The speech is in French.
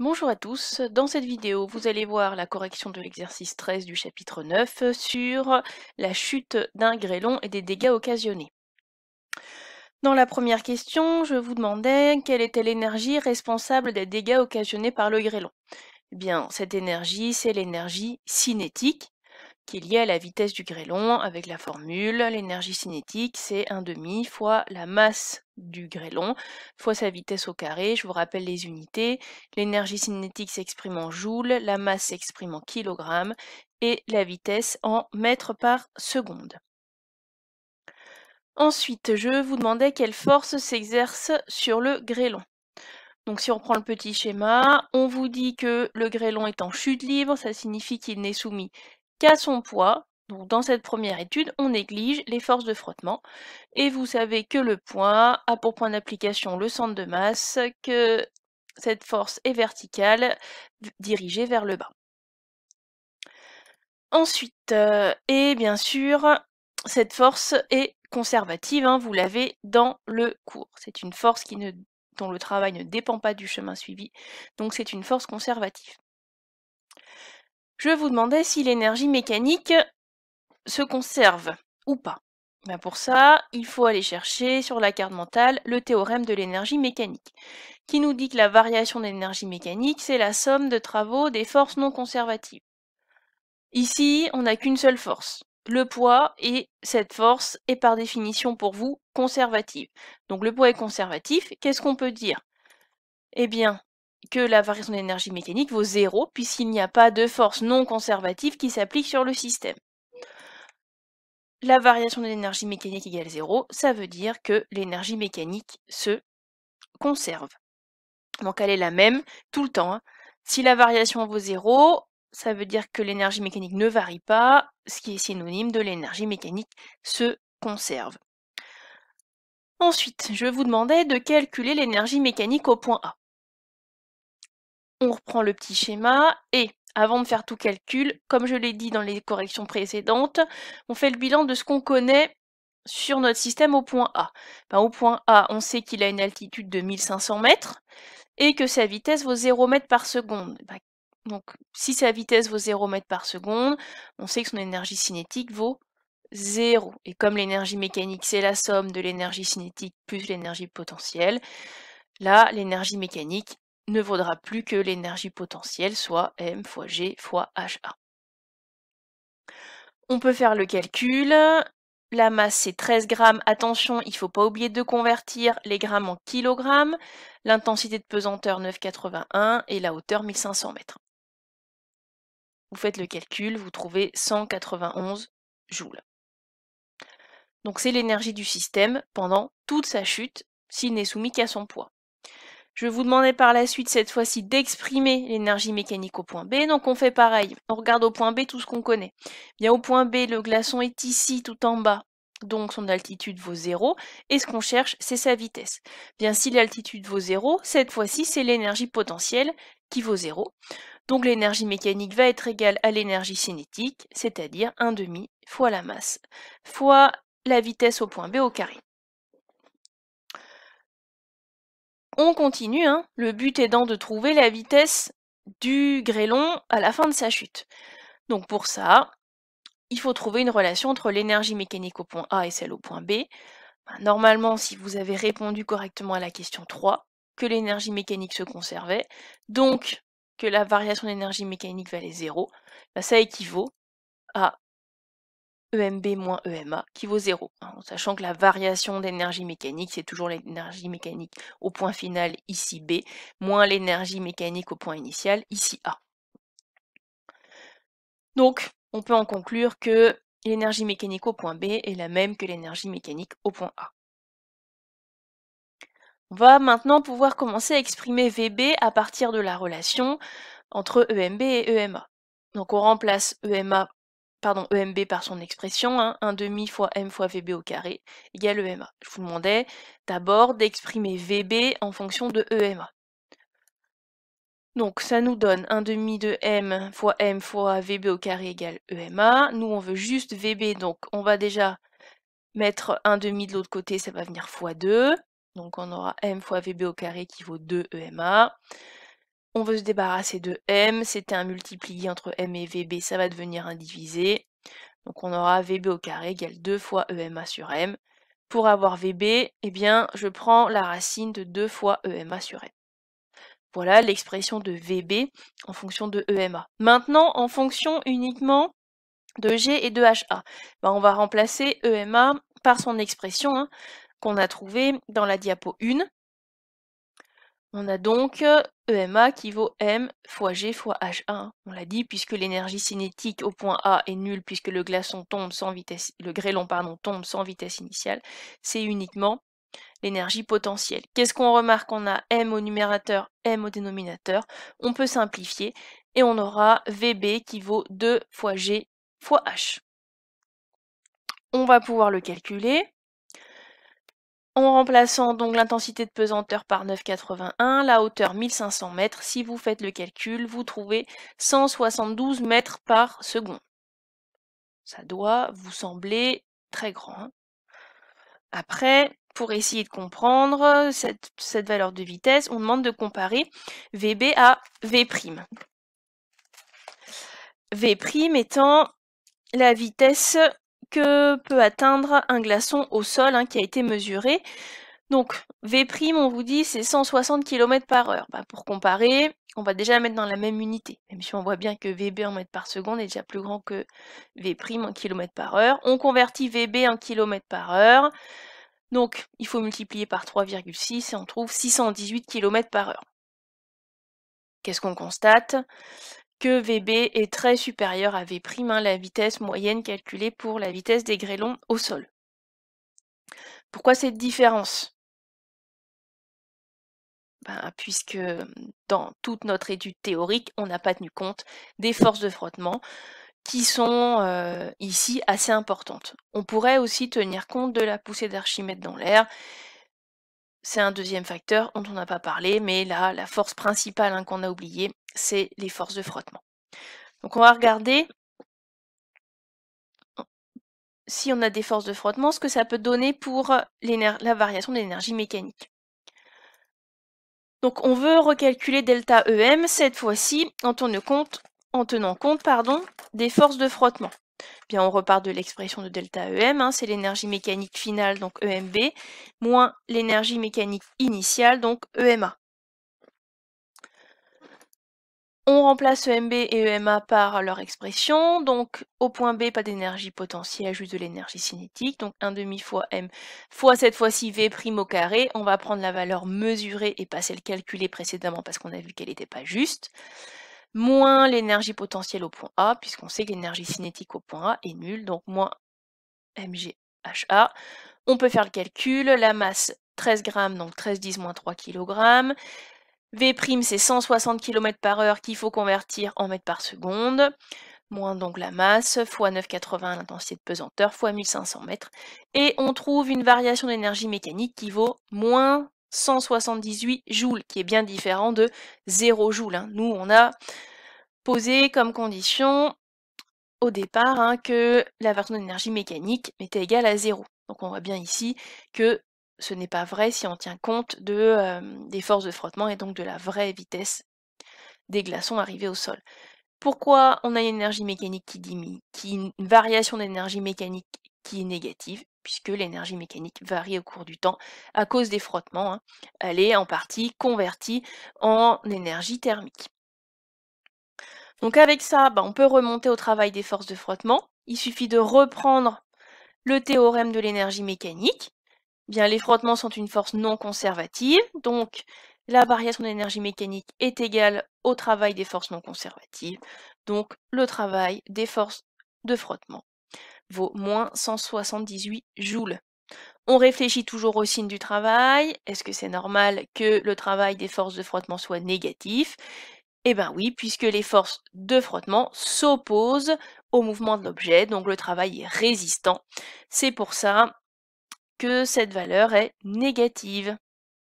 Bonjour à tous, dans cette vidéo vous allez voir la correction de l'exercice 13 du chapitre 9 sur la chute d'un grêlon et des dégâts occasionnés. Dans la première question, je vous demandais quelle était l'énergie responsable des dégâts occasionnés par le grêlon. Eh bien, cette énergie, c'est l'énergie cinétique, qui est liée à la vitesse du grêlon avec la formule. L'énergie cinétique, c'est 1/2 fois la masse du grêlon fois sa vitesse au carré. Je vous rappelle les unités. L'énergie cinétique s'exprime en joules, la masse s'exprime en kilogrammes et la vitesse en mètres par seconde. Ensuite, je vous demandais quelle force s'exerce sur le grêlon. Donc si on prend le petit schéma, on vous dit que le grêlon est en chute libre, ça signifie qu'il n'est soumis qu'à son poids. Donc dans cette première étude, on néglige les forces de frottement. Et vous savez que le poids a pour point d'application le centre de masse, que cette force est verticale, dirigée vers le bas. Ensuite, et bien sûr, cette force est conservative, hein, vous l'avez dans le cours. C'est une force dont le travail ne dépend pas du chemin suivi, donc c'est une force conservative. Je vous demandais si l'énergie mécanique se conserve ou pas. Ben pour ça, il faut aller chercher sur la carte mentale le théorème de l'énergie mécanique, qui nous dit que la variation de l'énergie mécanique, c'est la somme de travaux des forces non conservatives. Ici, on n'a qu'une seule force, le poids, et cette force est par définition pour vous conservative. Donc le poids est conservatif, qu'est-ce qu'on peut dire? Eh bien, que la variation de l'énergie mécanique vaut 0, puisqu'il n'y a pas de force non conservative qui s'applique sur le système. La variation de l'énergie mécanique égale 0, ça veut dire que l'énergie mécanique se conserve. Donc elle est la même tout le temps, hein. Si la variation vaut 0, ça veut dire que l'énergie mécanique ne varie pas, ce qui est synonyme de l'énergie mécanique se conserve. Ensuite, je vous demandais de calculer l'énergie mécanique au point A. On reprend le petit schéma et, avant de faire tout calcul, comme je l'ai dit dans les corrections précédentes, on fait le bilan de ce qu'on connaît sur notre système au point A. Ben, au point A, on sait qu'il a une altitude de 1500 mètres et que sa vitesse vaut 0 mètres par seconde. Donc, si sa vitesse vaut 0 mètres par seconde, on sait que son énergie cinétique vaut 0. Et comme l'énergie mécanique, c'est la somme de l'énergie cinétique plus l'énergie potentielle, là, l'énergie mécanique ne vaudra plus que l'énergie potentielle, soit m fois g fois ha. On peut faire le calcul. La masse, c'est 13 grammes. Attention, il ne faut pas oublier de convertir les grammes en kilogrammes. L'intensité de pesanteur, 9,81 et la hauteur, 1500 mètres. Vous faites le calcul, vous trouvez 191 joules. Donc c'est l'énergie du système pendant toute sa chute, s'il n'est soumis qu'à son poids. Je vous demandais par la suite, cette fois-ci, d'exprimer l'énergie mécanique au point B. Donc on fait pareil. On regarde au point B tout ce qu'on connaît. Bien, au point B, le glaçon est ici tout en bas. Donc son altitude vaut 0. Et ce qu'on cherche, c'est sa vitesse. Bien, si l'altitude vaut 0, cette fois-ci, c'est l'énergie potentielle qui vaut 0. Donc l'énergie mécanique va être égale à l'énergie cinétique, c'est-à-dire 1/2 fois la masse, fois la vitesse au point B au carré. On continue, hein. Le but étant de trouver la vitesse du grêlon à la fin de sa chute. Donc pour ça, il faut trouver une relation entre l'énergie mécanique au point A et celle au point B. Normalement, si vous avez répondu correctement à la question 3, que l'énergie mécanique se conservait, donc que la variation d'énergie mécanique valait 0, ça équivaut à EMB moins EMA qui vaut 0, hein, en sachant que la variation d'énergie mécanique, c'est toujours l'énergie mécanique au point final, ici B, moins l'énergie mécanique au point initial, ici A. Donc, on peut en conclure que l'énergie mécanique au point B est la même que l'énergie mécanique au point A. On va maintenant pouvoir commencer à exprimer VB à partir de la relation entre EMB et EMA. Donc on remplace EMB par son expression, hein, 1/2 fois m fois VB au carré égale EMA. Je vous demandais d'abord d'exprimer VB en fonction de EMA. Donc ça nous donne 1/2 de m fois VB au carré égale EMA. Nous on veut juste VB, donc on va déjà mettre 1/2 de l'autre côté, ça va venir fois 2. Donc on aura m fois VB au carré qui vaut 2 EMA. On veut se débarrasser de M, c'était un multiplié entre M et VB, ça va devenir un divisé. Donc on aura VB au carré égale 2 fois EMA sur M. Pour avoir VB, eh bien, je prends la racine de 2 fois EMA sur M. Voilà l'expression de VB en fonction de EMA. Maintenant, en fonction uniquement de G et de HA, ben, on va remplacer EMA par son expression qu'on a trouvée dans la diapo 1. On a donc EMA qui vaut M fois G fois HA. On l'a dit, puisque l'énergie cinétique au point A est nulle, puisque le grêlon tombe sans vitesse initiale, c'est uniquement l'énergie potentielle. Qu'est-ce qu'on remarque? On a M au numérateur, M au dénominateur. On peut simplifier et on aura VB qui vaut 2 fois G fois H. On va pouvoir le calculer en remplaçant donc l'intensité de pesanteur par 9,81, la hauteur 1500 mètres. Si vous faites le calcul, vous trouvez 172 mètres par seconde. Ça doit vous sembler très grand. Après, pour essayer de comprendre cette valeur de vitesse, on demande de comparer VB à V'. V' étant la vitesse que peut atteindre un glaçon au sol qui a été mesuré. Donc, V', on vous dit, c'est 160 km par heure. Pour comparer, on va déjà mettre dans la même unité, même si on voit bien que VB en mètres par seconde est déjà plus grand que V' en km par heure. On convertit VB en km par heure. Donc, il faut multiplier par 3,6 et on trouve 618 km par heure. Qu'est-ce qu'on constate? Que VB est très supérieur à V', la vitesse moyenne calculée pour la vitesse des grêlons au sol. Pourquoi cette différence? Puisque dans toute notre étude théorique, on n'a pas tenu compte des forces de frottement qui sont ici assez importantes. On pourrait aussi tenir compte de la poussée d'Archimède dans l'air. C'est un deuxième facteur dont on n'a pas parlé, mais là, la force principale qu'on a oubliée, c'est les forces de frottement. Donc on va regarder si on a des forces de frottement, ce que ça peut donner pour la variation de l'énergie mécanique. Donc on veut recalculer delta EM, cette fois-ci en tenant compte des forces de frottement. Bien, on repart de l'expression de delta EM, c'est l'énergie mécanique finale, donc EMB, moins l'énergie mécanique initiale, donc EMA. On remplace EMB et EMA par leur expression, donc au point B, pas d'énergie potentielle, juste de l'énergie cinétique, donc 1,5 fois M fois cette fois-ci V' au carré. On va prendre la valeur mesurée et pas celle calculée précédemment parce qu'on a vu qu'elle n'était pas juste, moins l'énergie potentielle au point A, puisqu'on sait que l'énergie cinétique au point A est nulle, donc moins mgHA. On peut faire le calcul, la masse 13 grammes, donc 13 10 moins 3 kg. V', c'est 160 km par heure qu'il faut convertir en mètres par seconde, moins donc la masse, fois 9,80 l'intensité de pesanteur, fois 1500 mètres. Et on trouve une variation d'énergie mécanique qui vaut moins 178 joules, qui est bien différent de 0 joules. Nous, on a posé comme condition au départ que la variation d'énergie mécanique était égale à 0. Donc on voit bien ici que ce n'est pas vrai si on tient compte des forces de frottement et donc de la vraie vitesse des glaçons arrivés au sol. Pourquoi on a une énergie mécanique une variation d'énergie mécanique qui est négative? Puisque l'énergie mécanique varie au cours du temps à cause des frottements. Elle est en partie convertie en énergie thermique. Donc avec ça, on peut remonter au travail des forces de frottement. Il suffit de reprendre le théorème de l'énergie mécanique. Bien, les frottements sont une force non conservative, donc la variation d'énergie mécanique est égale au travail des forces non conservatives. Donc le travail des forces de frottement vaut moins 178 joules. On réfléchit toujours au signe du travail. Est-ce que c'est normal que le travail des forces de frottement soit négatif? Eh bien oui, puisque les forces de frottement s'opposent au mouvement de l'objet, donc le travail est résistant. C'est pour ça que cette valeur est négative.